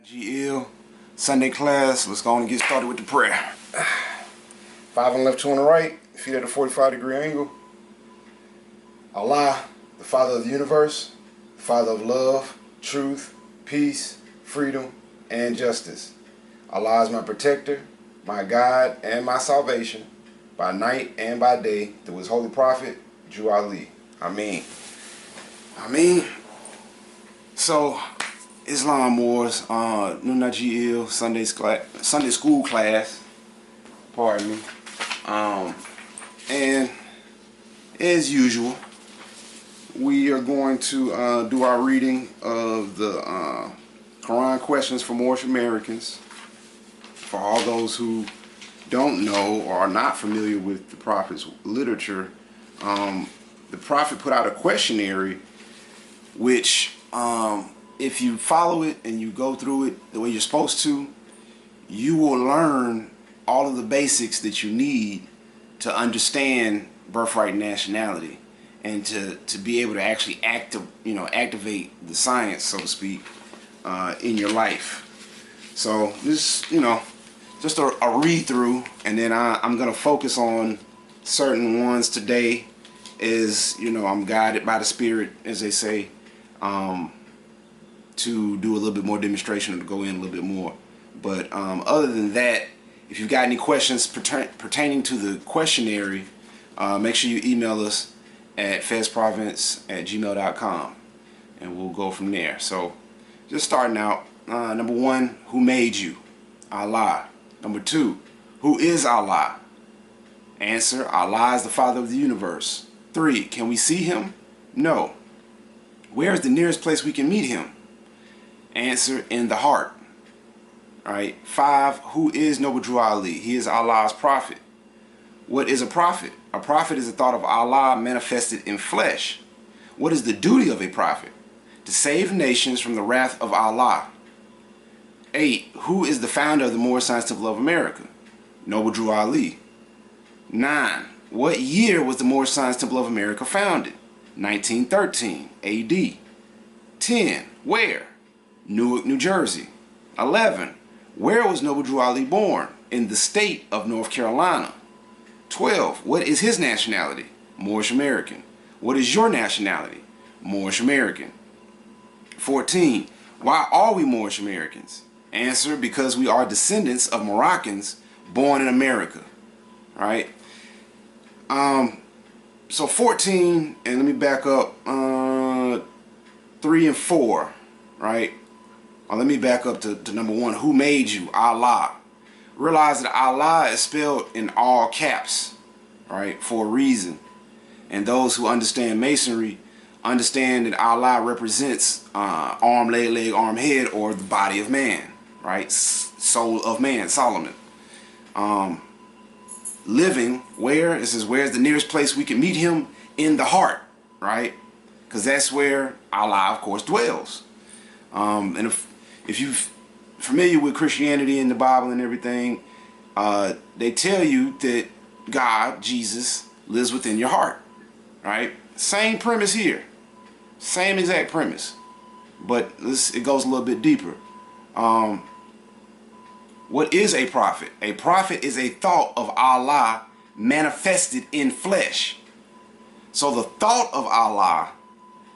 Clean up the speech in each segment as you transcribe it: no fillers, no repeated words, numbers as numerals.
GL Sunday class. Let's go on and get started with the prayer. 5 on the left, 2 on the right. Feet at a 45-degree angle. Allah, the Father of the universe, Father of love, truth, peace, freedom, and justice. Allah is my protector, my guide, and my salvation, by night and by day, through His holy prophet, Jew Ali. Ameen. Ameen. So, Islam Wars, Nagi Sunday school class, pardon me, and as usual, we are going to do our reading of the Quran questions for Moorish Americans. For all those who don't know or are not familiar with the Prophet's literature, the Prophet put out a questionnaire which, if you follow it and you go through it the way you're supposed to, you will learn all of the basics that you need to understand birthright and nationality, and to be able to actually activate the science, so to speak, in your life. So this, just a read through, and then I'm gonna focus on certain ones today, as I'm guided by the Spirit, as they say, to do a little bit more demonstration or to go in a little bit more. But other than that, if you've got any questions pertaining to the questionnaire, make sure you email us at fezprovince@gmail.com, and we'll go from there. So just starting out, number 1, who made you? Allah. Number 2, who is Allah? Answer, Allah is the Father of the universe. 3, can we see Him? No. Where is the nearest place we can meet Him? Answer, in the heart. Alright. 5, who is Noble Drew Ali? He is Allah's prophet. What is a prophet? A prophet is the thought of Allah manifested in flesh. What is the duty of a prophet? To save nations from the wrath of Allah. 8, who is the founder of the Moorish Temple of America? Noble Drew Ali. 9, what year was the Moorish Temple of America founded? 1913 AD. 10, where? Newark, New Jersey. 11, where was Noble Drew Ali born? In the state of North Carolina. 12, what is his nationality? Moorish American. What is your nationality? Moorish American. 14, why are we Moorish Americans? Answer, because we are descendants of Moroccans born in America. Alright. So 14, and let me back up, 3 and 4, right? Let me back up to number 1. Who made you? Allah. Realize that Allah is spelled in all caps, right, for a reason. And those who understand Masonry understand that Allah represents arm, leg, arm, head, or the body of man, right? Soul of man, Solomon. Living, where? It says, where's the nearest place we can meet Him? In the heart, right? Because that's where Allah, of course, dwells. And if you're familiar with Christianity and the Bible and everything, they tell you that God, Jesus, lives within your heart, right? Same premise here. Same exact premise. But it goes a little bit deeper. What is a prophet? A prophet is a thought of Allah manifested in flesh. So the thought of Allah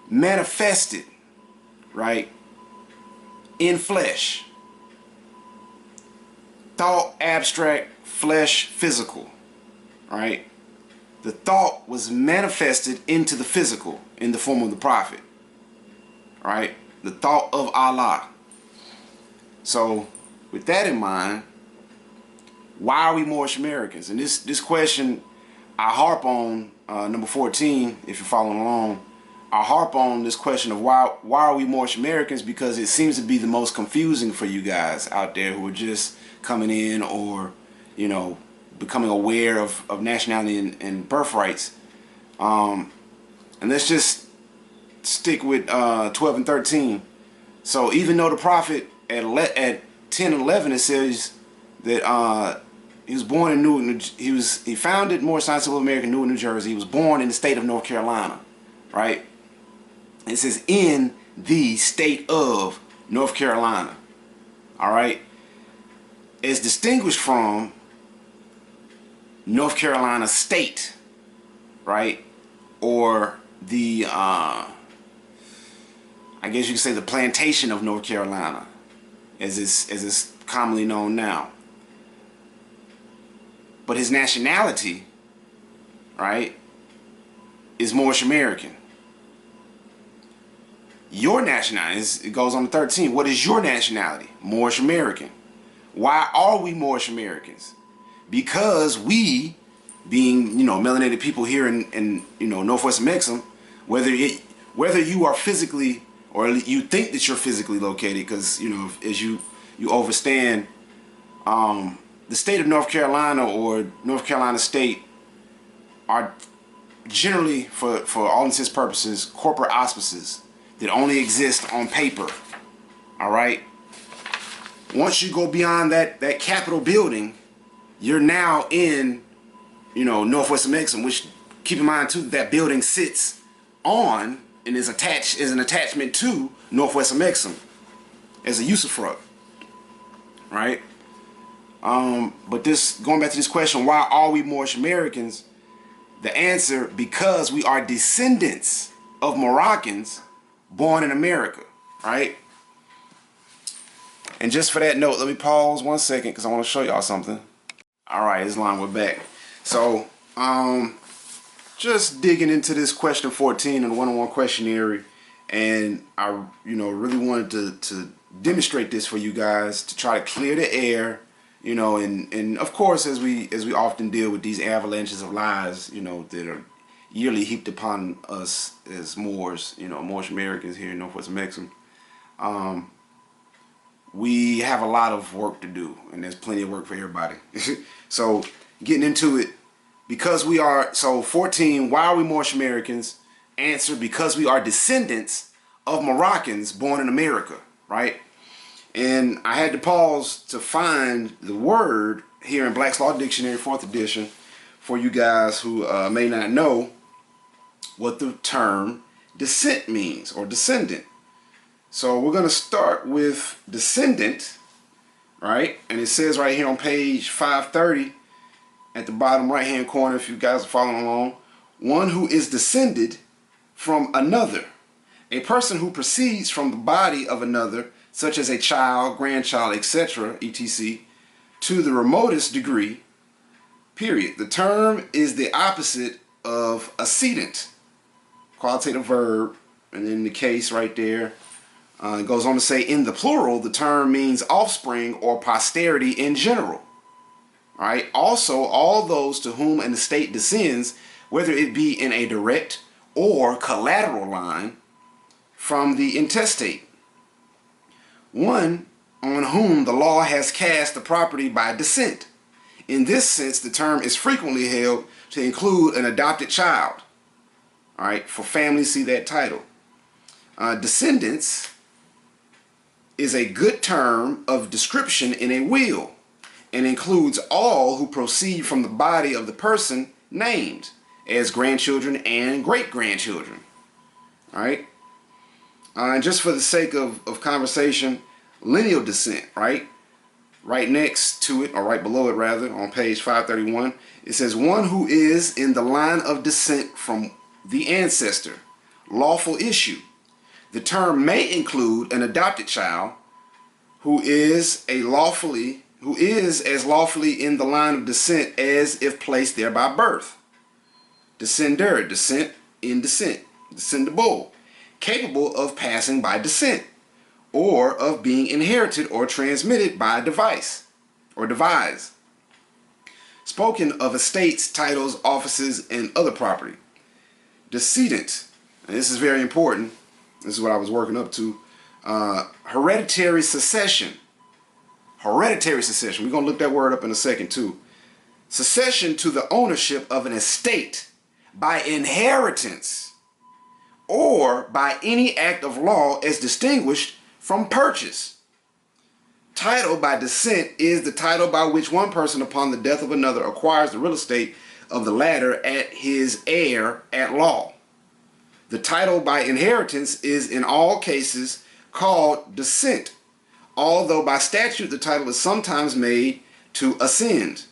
manifested, right, in flesh. Thought, abstract, flesh, physical, right? The thought was manifested into the physical in the form of the prophet, right? The thought of Allah. So with that in mind, why are we Moorish Americans? And this question I harp on, number 14, if you're following along, I harp on this question of why are we Moorish Americans, because it seems to be the most confusing for you guys out there who are just coming in, or becoming aware of nationality and birthrights. And let's just stick with 12 and 13. So even though the Prophet at 10 and 11, it says that he was born in Newark. He founded Moorish Temple of America in Newark, New Jersey. He was born in the state of North Carolina, right? It says in the state of North Carolina. all right, is distinguished from North Carolina State, right? Or the, I guess you could say the plantation of North Carolina, as it's commonly known now. But his nationality, right, is Moorish American. Your nationality, it goes on to 13. What is your nationality? Moorish American. Why are we Moorish Americans? Because we, being, melanated people here in Northwest Amexem, whether you are physically, or you think that you're physically located, because as you overstand the state of North Carolina or North Carolina State are generally, for all intents and purposes, corporate auspices that only exist on paper. All right. Once you go beyond that Capitol building, you're now in, Northwest Amexem, which, keep in mind too, that building sits on and is an attachment to Northwest Amexem as a usufruct, right? But going back to this question, why are we Moorish Americans? The answer, because we are descendants of Moroccans born in America, right? And just for that note, let me pause 1 second because I want to show y'all something. All right, Islam, we're back. So, just digging into this question 14 in the one-on-one questionnaire, and I, really wanted to demonstrate this for you guys to try to clear the air, and of course, as we often deal with these avalanches of lies, that are yearly heaped upon us as Moors, Moorish Americans here in Northwest Amexem. We have a lot of work to do, and there's plenty of work for everybody. So, getting into it, because we are, 14, why are we Moorish Americans? Answer, because we are descendants of Moroccans born in America, right? And I had to pause to find the word here in Black's Law Dictionary, 4th edition, for you guys who may not know what the term descent means, or descendant. So we're going to start with descendant, right? And it says right here on page 530 at the bottom right hand corner, if you guys are following along, one who is descended from another, a person who proceeds from the body of another, such as a child, grandchild, etc., etc., to the remotest degree, period. The term is the opposite of accedent, qualitative verb, and in the case right there, it goes on to say, in the plural, the term means offspring or posterity in general. All right. Also, all those to whom an estate descends, whether it be in a direct or collateral line from the intestate. One on whom the law has cast the property by descent. In this sense, the term is frequently held to include an adopted child. All right. For families, see that title. Descendants is a good term of description in a will and includes all who proceed from the body of the person named as grandchildren and great-grandchildren. All right. And just for the sake of conversation, lineal descent, right? Right next to it, or right below it rather, on page 531, it says one who is in the line of descent from the ancestor, lawful issue. The term may include an adopted child who is as lawfully in the line of descent as if placed there by birth. Descender, descent in descent, descendable, capable of passing by descent, or of being inherited or transmitted by device or devise. Spoken of estates, titles, offices, and other property. Decedent, and this is very important. This is what I was working up to. Hereditary succession. Hereditary succession. We're going to look that word up in a second too. Succession to the ownership of an estate by inheritance or by any act of law as distinguished from purchase. Title by descent is the title by which one person upon the death of another acquires the real estate of the latter at his heir at law. The title by inheritance is in all cases called descent, although by statute the title is sometimes made to ascend.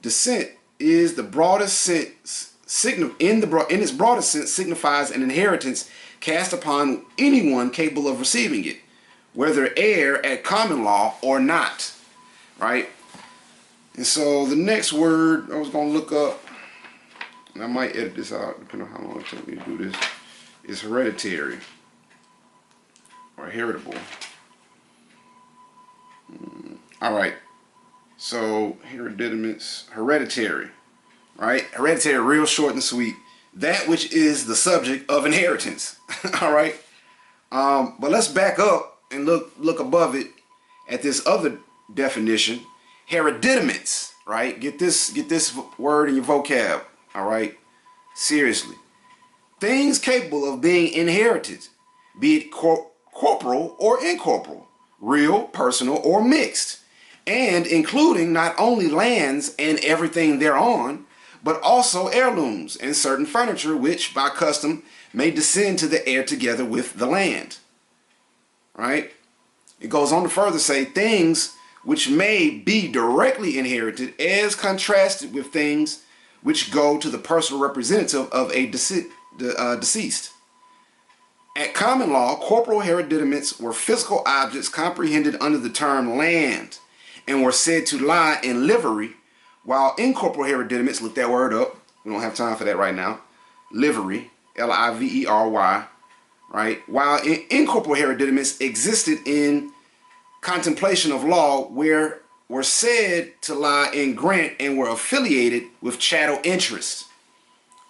Descent is the broadest sense, in its broadest sense signifies an inheritance cast upon anyone capable of receiving it, whether heir at common law or not, right? And so the next word I was going to look up, and I might edit this out depending on how long it took me to do this, is hereditary or heritable. All right. So hereditary, right? Hereditary, real short and sweet. That which is the subject of inheritance. All right. But let's back up and look above it at this other definition. Hereditaments, right? Get this word in your vocab. All right. Seriously. Things capable of being inherited, be it corporal or incorporeal, real, personal, or mixed, and including not only lands and everything thereon, but also heirlooms and certain furniture which by custom may descend to the heir together with the land. Right? It goes on to further say things which may be directly inherited as contrasted with things which go to the personal representative of a deceased. At common law, corporal hereditaments were physical objects comprehended under the term land and were said to lie in livery, while incorporeal hereditaments, look that word up, we don't have time for that right now, livery, L-I-V-E-R-Y, right? While incorporeal hereditaments existed in contemplation of law, where were said to lie in grant and were affiliated with chattel interests.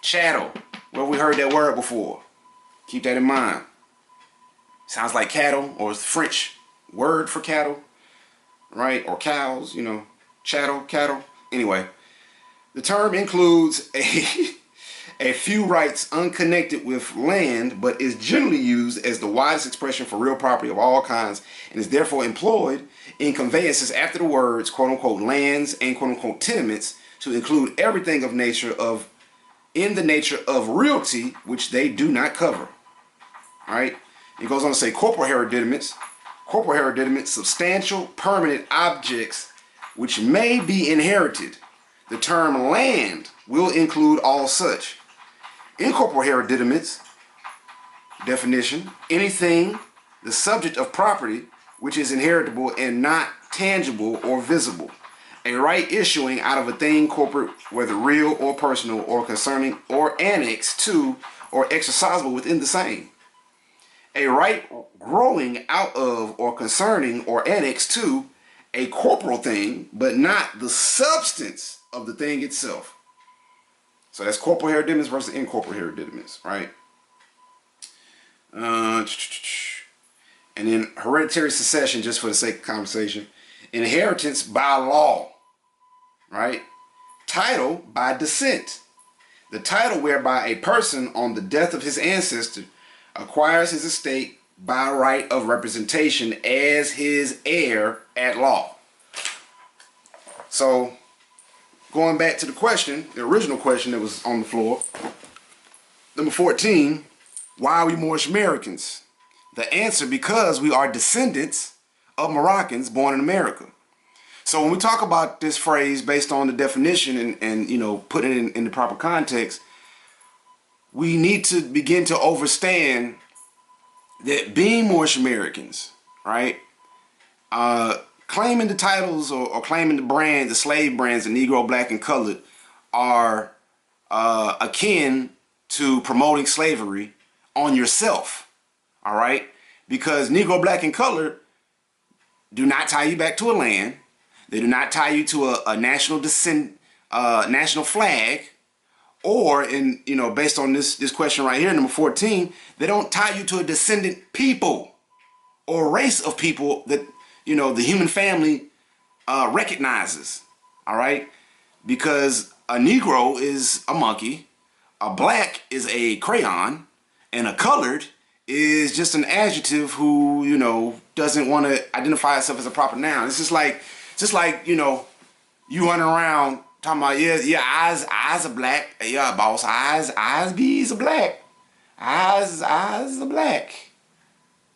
Chattel, well, we heard that word before. Keep that in mind. Sounds like cattle, or it's the French word for cattle, right? Or cows, you know, chattel, cattle. Anyway, the term includes a few rights unconnected with land, but is generally used as the widest expression for real property of all kinds, and is therefore employed in conveyances after the words quote-unquote lands and quote-unquote tenements to include everything in the nature of realty, which they do not cover. All right? It goes on to say corporal hereditaments. Corporal hereditaments, substantial permanent objects which may be inherited. The term land will include all such. Incorporeal hereditaments, definition, anything, the subject of property which is inheritable and not tangible or visible. A right issuing out of a thing corporate, whether real or personal, or concerning or annexed to or exercisable within the same. A right growing out of or concerning or annexed to a corporal thing, but not the substance of the thing itself. So that's corporal hereditaments versus incorporeal hereditaments, right? And then hereditary succession, just for the sake of conversation. Inheritance by law, right? Title by descent. The title whereby a person on the death of his ancestor acquires his estate by right of representation as his heir at law. So, going back to the question, the original question that was on the floor, number 14, why are we Moorish Americans? The answer, because we are descendants of Moroccans born in America. So when we talk about this phrase based on the definition and you know, put it in the proper context, we need to begin to understand that being Moorish Americans, right, claiming the titles or claiming the brand, the slave brands, the Negro, Black, and Colored, are akin to promoting slavery on yourself, all right? Because Negro, Black, and Colored do not tie you back to a land. They do not tie you to a national national flag, or in, you know, based on this question right here, number 14, they don't tie you to a descendant people or race of people that, you know, the human family recognizes, all right? Because a Negro is a monkey, a black is a crayon, and a colored is just an adjective who, you know, doesn't want to identify itself as a proper noun. It's just like, you know, you running around talking about, yeah, eyes are black. Yeah, boss, eyes bees are black. Eyes are black,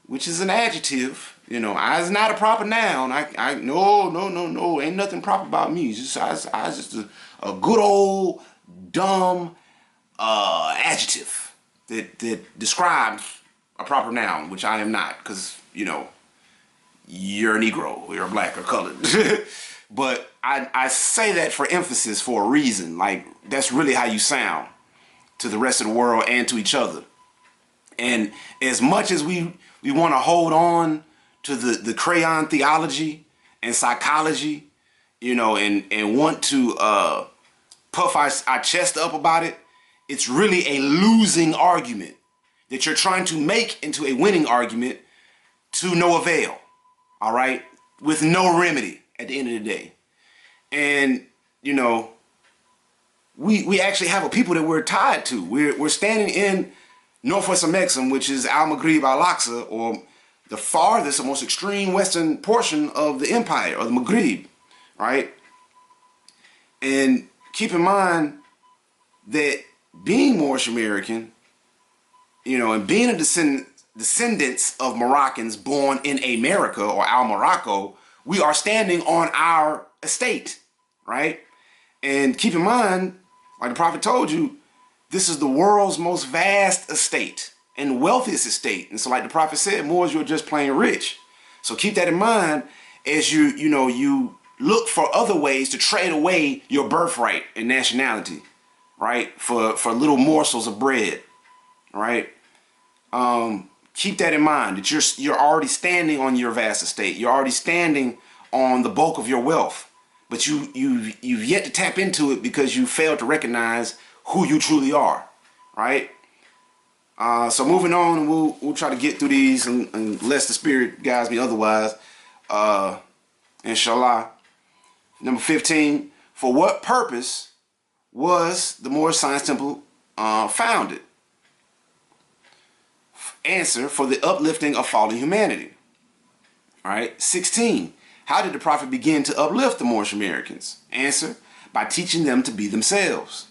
which is an adjective, You know, I is not a proper noun. No. Ain't nothing proper about me. I just a good old dumb adjective that describes a proper noun, which I am not, because, you know, you're a Negro, you're a black or colored. But I say that for emphasis for a reason. Like, that's really how you sound to the rest of the world and to each other. And as much as we want to hold on to the crayon theology and psychology, you know, and want to puff our chest up about it, it's really a losing argument that you're trying to make into a winning argument to no avail, all right, with no remedy at the end of the day. And, you know, we actually have a people that we're tied to. We're standing in Northwest Amexem, which is Al-Maghrib al-Aqsa, or the farthest or most extreme western portion of the empire, or the Maghrib, right? And keep in mind that being Moorish American, you know, and being a descendants of Moroccans born in America, or Al-Morocco, we are standing on our estate, right? And keep in mind, like the Prophet told you, this is the world's most vast estate and wealthiest estate. And so, like the Prophet said, Moors, you're just plain rich. So keep that in mind as you look for other ways to trade away your birthright and nationality, right? For little morsels of bread, right? Keep that in mind, that you're already standing on your vast estate. You're already standing on the bulk of your wealth, but you've yet to tap into it because you failed to recognize who you truly are, right? So moving on, we'll try to get through these unless the Spirit guides me otherwise. Inshallah. Number 15, for what purpose was the Moorish Science Temple founded? Answer, for the uplifting of fallen humanity. All right. 16, how did the Prophet begin to uplift the Moorish Americans? Answer, by teaching them to be themselves.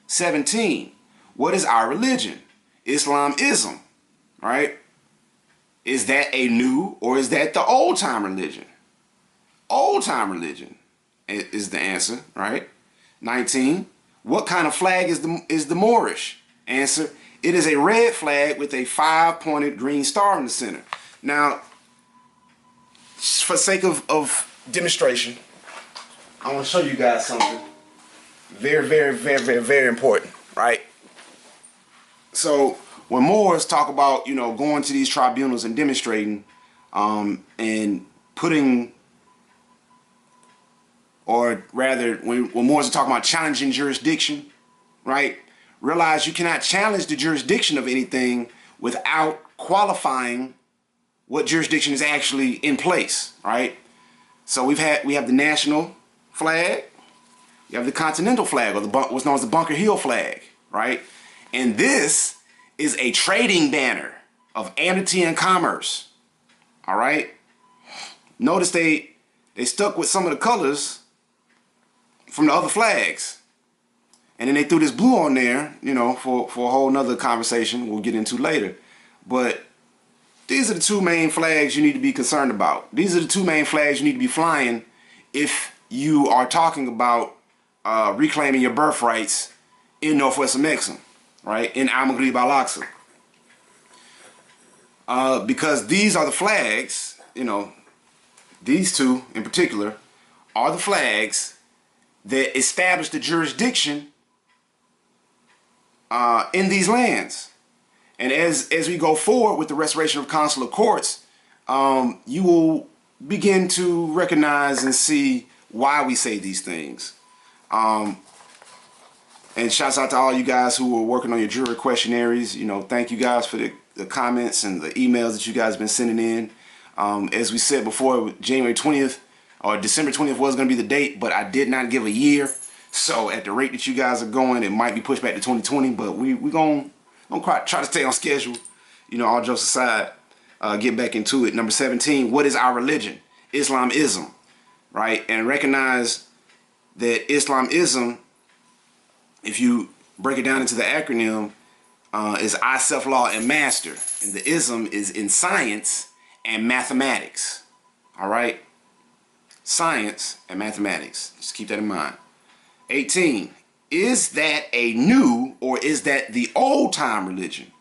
17, what is our religion? Islamism, right? Is that a new or is that the old time religion? Old time religion is the answer, right? 19, what kind of flag is the Moorish? Answer, it is a red flag with a 5-pointed green star in the center. Now, for sake of demonstration, I want to show you guys something very, very, very, very, very important, right? So when Moors talk about, you know, going to these tribunals and demonstrating, and putting, or rather, when Moors are talking about challenging jurisdiction, right? Realize you cannot challenge the jurisdiction of anything without qualifying what jurisdiction is actually in place, right? So we have the national flag, you have the continental flag, or what's known as the Bunker Hill flag, right? And this is a trading banner of amity and commerce, all right? Notice they stuck with some of the colors from the other flags. And then they threw this blue on there, you know, for a whole nother conversation we'll get into later. But these are the two main flags you need to be concerned about. These are the two main flags you need to be flying if you are talking about reclaiming your birthrights in Northwest Amexem, right? In Al-Maghrib al-Aqsa. Because these are the flags, you know, these two in particular are the flags that establish the jurisdiction in these lands. And as we go forward with the restoration of consular courts, you will begin to recognize and see why we say these things. And shouts out to all you guys who are working on your jury questionnaires. You know, thank you guys for the comments and the emails that you guys have been sending in. As we said before, January 20th or December 20th was going to be the date, but I did not give a year. So at the rate that you guys are going, it might be pushed back to 2020, but we're going to try to stay on schedule. You know, all jokes aside, get back into it. Number 17, what is our religion? Islamism, right? And recognize that Islamism, if you break it down into the acronym, is I, self, law, and master. And the ism is in science and mathematics. All right? Science and mathematics. Just keep that in mind. 18. Is that a new or is that the old time religion?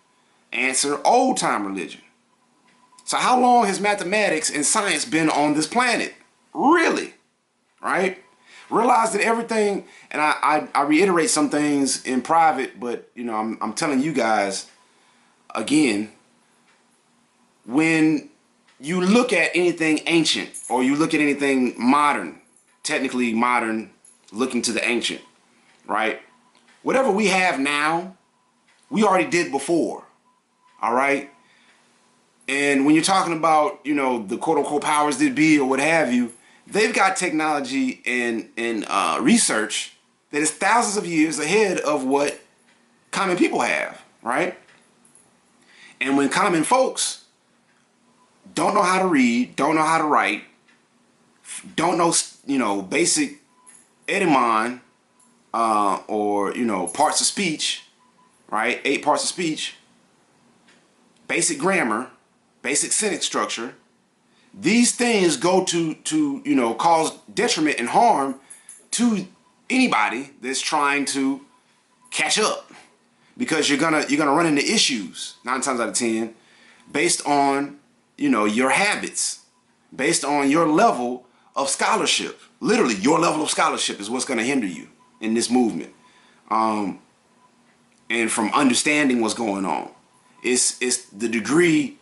Answer, old time religion. So how long has mathematics and science been on this planet? Really? Right? Realize that everything, and I reiterate some things in private, but you know, I'm telling you guys again, when you look at anything ancient or you look at anything modern, technically modern, looking to the ancient, right? Whatever we have now, we already did before, all right? And when you're talking about, you know, the quote-unquote powers that be or what have you, they've got technology and research that is thousands of years ahead of what common people have, right? And when common folks don't know how to read, don't know how to write, don't know, you know, basic etymon or, you know, parts of speech, right? 8 parts of speech, basic grammar, basic sentence structure. These things go to you know, cause detriment and harm to anybody that's trying to catch up, because you're gonna run into issues 9 times out of 10 based on, you know, your habits, based on your level of scholarship. Literally, your level of scholarship is what's gonna hinder you in this movement, and from understanding what's going on. It's the degree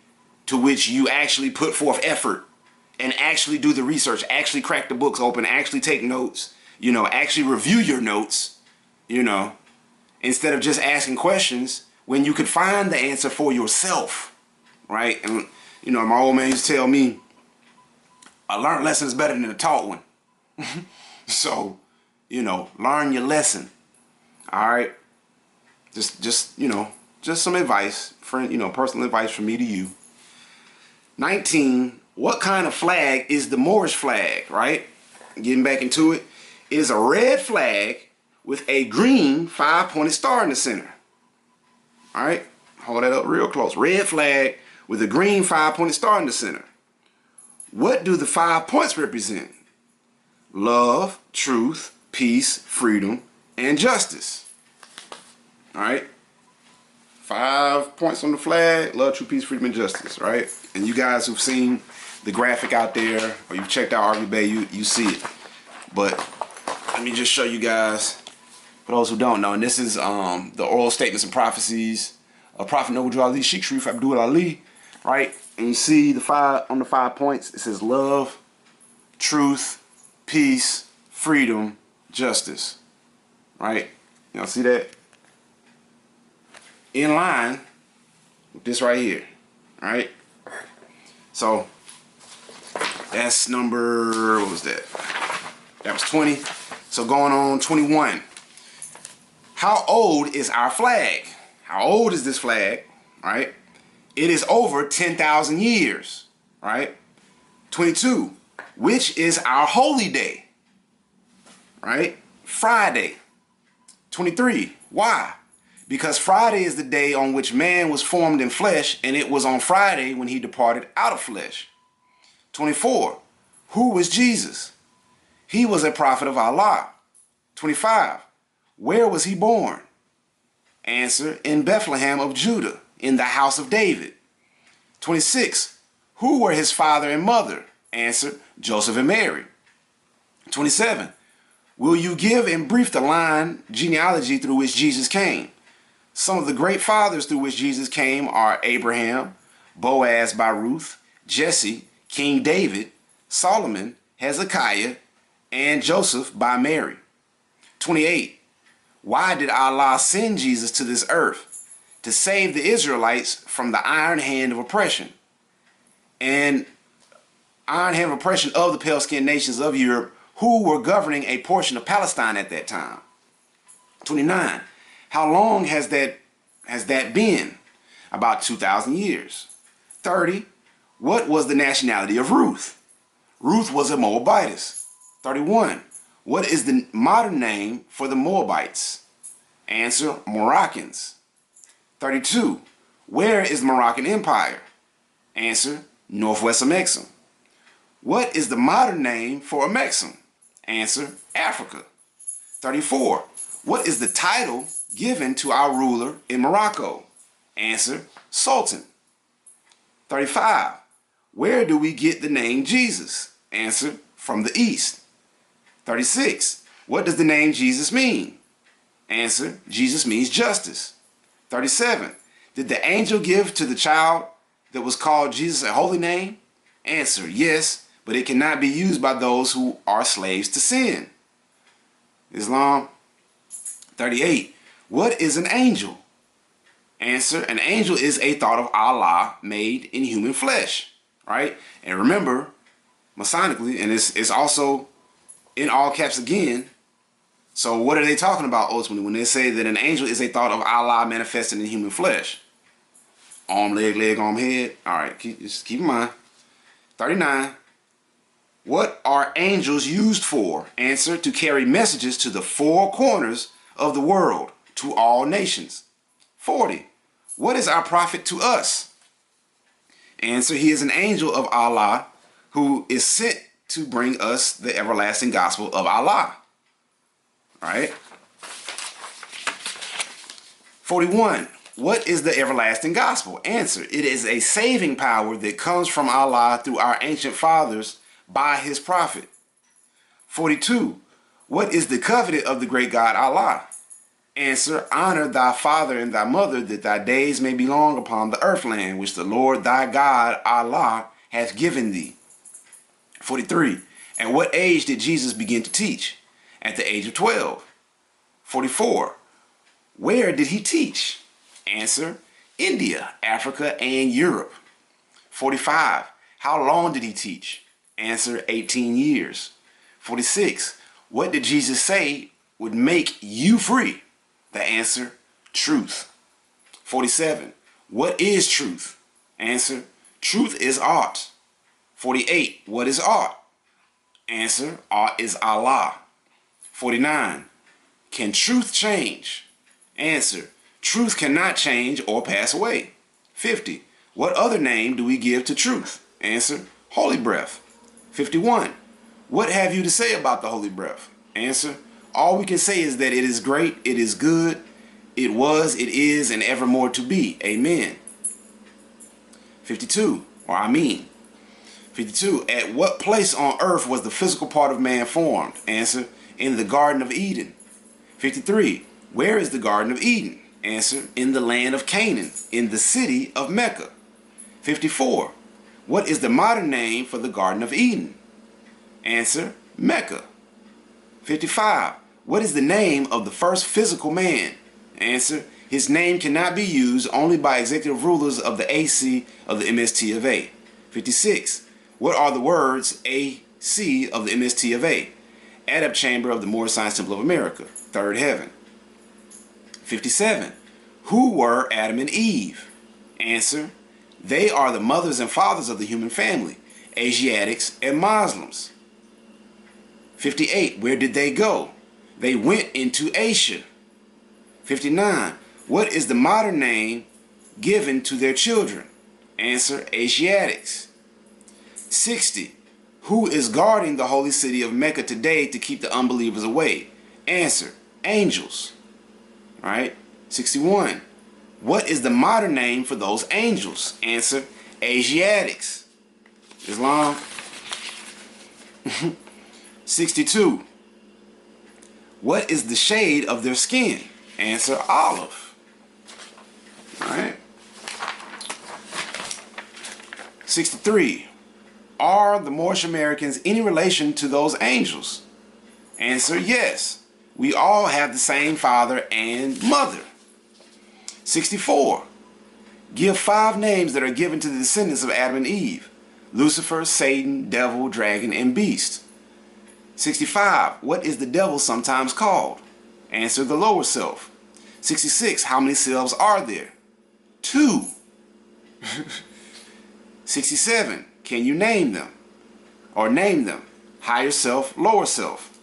to which you actually put forth effort and actually do the research, actually crack the books open, actually take notes, you know, actually review your notes, you know, instead of just asking questions when you could find the answer for yourself, right? And, you know, my old man used to tell me, a learned lesson is better than a taught one. So, you know, learn your lesson, all right? Just you know, just some advice, friend, you know, personal advice from me to you. 19, what kind of flag is the Moorish flag, right? Getting back into it, is a red flag with a green 5-pointed star in the center. All right, hold that up real close. Red flag with a green 5-pointed star in the center. What do the 5 points represent? Love, truth, peace, freedom, and justice. All right. 5 points on the flag: love, truth, peace, freedom, and justice, right? And you guys who've seen the graphic out there, or you've checked out Arby Bay, you see it. But let me just show you guys, for those who don't know, and this is the oral statements and prophecies of Prophet Noble Ali, Sheikh Sharif Abdul Ali, right? And you see the 5 on the 5 points, it says love, truth, peace, freedom, justice, right? Y'all see that? In line with this right here, right? So that's number, what was that? That was 20. So going on 21. How old is our flag? How old is this flag, right? It is over 10,000 years, right? 22. Which is our holy day, right? Friday. 23. Why? Because Friday is the day on which man was formed in flesh, and it was on Friday when he departed out of flesh. 24. Who was Jesus? He was a prophet of Allah. 25. Where was he born? Answer, in Bethlehem of Judah, in the house of David. 26. Who were his father and mother? Answer, Joseph and Mary. 27. Will you give in brief the line genealogy through which Jesus came? Some of the great fathers through which Jesus came are Abraham, Boaz by Ruth, Jesse, King David, Solomon, Hezekiah, and Joseph by Mary. 28. Why did Allah send Jesus to this earth? To save the Israelites from the iron hand of oppression. And iron hand of oppression of the pale-skinned nations of Europe who were governing a portion of Palestine at that time. 29. How long has that been? About 2,000 years. 30. What was the nationality of Ruth? Ruth was a Moabitess. 31. What is the modern name for the Moabites? Answer, Moroccans. 32. Where is the Moroccan Empire? Answer, Northwest Amexem. What is the modern name for Amexem? Answer, Africa. 34. What is the title given to our ruler in Morocco? Answer, Sultan. 35. Where do we get the name Jesus? Answer, from the East. 36. What does the name Jesus mean? Answer, Jesus means justice. 37. Did the angel give to the child that was called Jesus a holy name? Answer, yes, but it cannot be used by those who are slaves to sin. Islam. 38. What is an angel? Answer, an angel is a thought of Allah made in human flesh, right? And remember, Masonically, and it's also in all caps again. So what are they talking about ultimately when they say that an angel is a thought of Allah manifested in human flesh? Arm, leg, arm, head. All right, just keep in mind. 39. What are angels used for? Answer, to carry messages to the four corners of the world, to all nations. 40. What is our prophet to us? Answer, he is an angel of Allah who is sent to bring us the everlasting gospel of Allah. Right? 41. What is the everlasting gospel? Answer, it is a saving power that comes from Allah through our ancient fathers by his prophet. 42. What is the covenant of the great God Allah? Answer, honor thy father and thy mother, that thy days may be long upon the earthland, which the Lord thy God Allah hath given thee. 43. At what age did Jesus begin to teach? At the age of 12. 44. Where did he teach? Answer, India, Africa, and Europe. 45. How long did he teach? Answer, 18 years. 46. What did Jesus say would make you free? The answer, truth. 47. What is truth? Answer, truth is art. 48. What is art? Answer, art is Allah. 49. Can truth change? Answer, truth cannot change or pass away. 50. What other name do we give to truth? Answer, holy breath. 51. What have you to say about the holy breath? Answer, all we can say is that it is great, it is good, it was, it is, and evermore to be. Amen. 52. 52. At what place on earth was the physical part of man formed? Answer, in the Garden of Eden. 53. Where is the Garden of Eden? Answer, in the land of Canaan, in the city of Mecca. 54. What is the modern name for the Garden of Eden? Answer, Mecca. 55. What is the name of the first physical man? Answer, his name cannot be used only by executive rulers of the AC of the MST of A. 56. What are the words AC of the MST of A? Adept Chamber of the Moorish Science Temple of America, Third Heaven. 57. Who were Adam and Eve? Answer, they are the mothers and fathers of the human family, Asiatics and Muslims. 58. Where did they go? They went into Asia. 59. What is the modern name given to their children? Answer, Asiatics. 60. Who is guarding the holy city of Mecca today to keep the unbelievers away? Answer, angels. Right? 61. What is the modern name for those angels? Answer, Asiatics. Islam. 62. What is the shade of their skin? Answer, olive. Alright. 63. Are the Moorish Americans any relation to those angels? Answer, yes. We all have the same father and mother. 64. Give 5 names that are given to the descendants of Adam and Eve. Lucifer, Satan, devil, dragon, and beast. 65. What is the devil sometimes called? Answer, the lower self. 66. How many selves are there? 2. 67. Can you name them? Or name them. Higher self, lower self.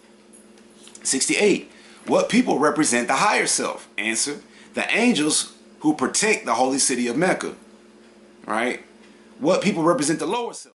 68. What people represent the higher self? Answer, the angels who protect the holy city of Mecca. Right? what people represent the lower self.